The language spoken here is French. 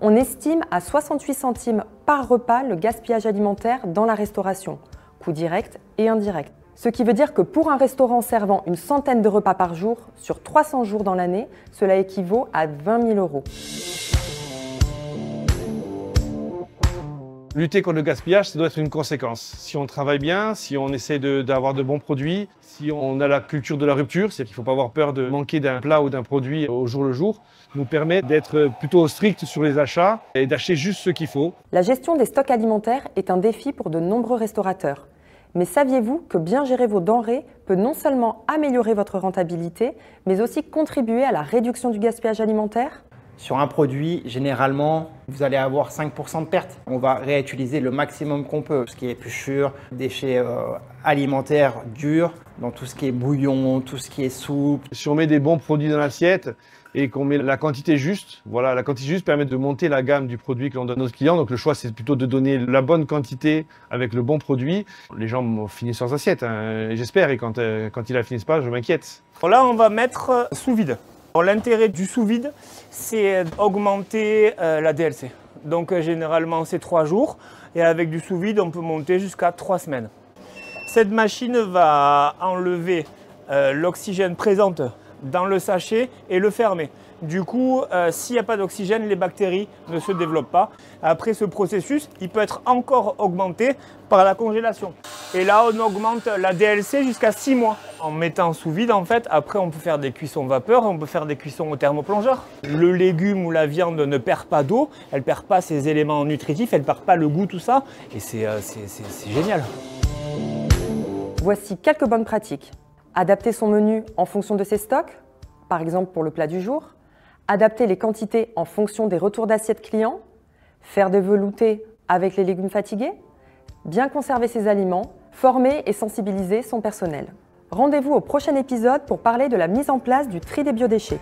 On estime à 68 centimes par repas le gaspillage alimentaire dans la restauration, coût direct et indirect. Ce qui veut dire que pour un restaurant servant une centaine de repas par jour, sur 300 jours dans l'année, cela équivaut à 20 000 €. Lutter contre le gaspillage, ça doit être une conséquence. Si on travaille bien, si on essaie d'avoir de bons produits, si on a la culture de la rupture, c'est-à-dire qu'il ne faut pas avoir peur de manquer d'un plat ou d'un produit au jour le jour, nous permet d'être plutôt strict sur les achats et d'acheter juste ce qu'il faut. La gestion des stocks alimentaires est un défi pour de nombreux restaurateurs. Mais saviez-vous que bien gérer vos denrées peut non seulement améliorer votre rentabilité, mais aussi contribuer à la réduction du gaspillage alimentaire ? Sur un produit, généralement, vous allez avoir 5% de perte. On va réutiliser le maximum qu'on peut. Tout ce qui est épluchures, déchets alimentaires durs, dans tout ce qui est bouillon, tout ce qui est soupe. Si on met des bons produits dans l'assiette et qu'on met la quantité juste, voilà, la quantité juste permet de monter la gamme du produit que l'on donne aux clients. Donc le choix, c'est plutôt de donner la bonne quantité avec le bon produit. Les gens finissent leurs assiettes, hein, j'espère, et quand ils la finissent pas, je m'inquiète. Là, on va mettre sous vide. L'intérêt du sous-vide, c'est d'augmenter la DLC. Donc généralement, c'est 3 jours. Et avec du sous-vide, on peut monter jusqu'à 3 semaines. Cette machine va enlever l'oxygène présent dans le sachet et le fermer. Du coup, s'il n'y a pas d'oxygène, les bactéries ne se développent pas. Après, ce processus, il peut être encore augmenté par la congélation. Et là, on augmente la DLC jusqu'à 6 mois. En mettant sous vide, en fait, après, on peut faire des cuissons vapeur, on peut faire des cuissons au thermoplongeur. Le légume ou la viande ne perd pas d'eau, elle ne perd pas ses éléments nutritifs, elle ne perd pas le goût, tout ça. Et c'est génial. Voici quelques bonnes pratiques. Adapter son menu en fonction de ses stocks, par exemple pour le plat du jour. Adapter les quantités en fonction des retours d'assiette clients. Faire des veloutés avec les légumes fatigués. Bien conserver ses aliments. Former et sensibiliser son personnel. Rendez-vous au prochain épisode pour parler de la mise en place du tri des biodéchets.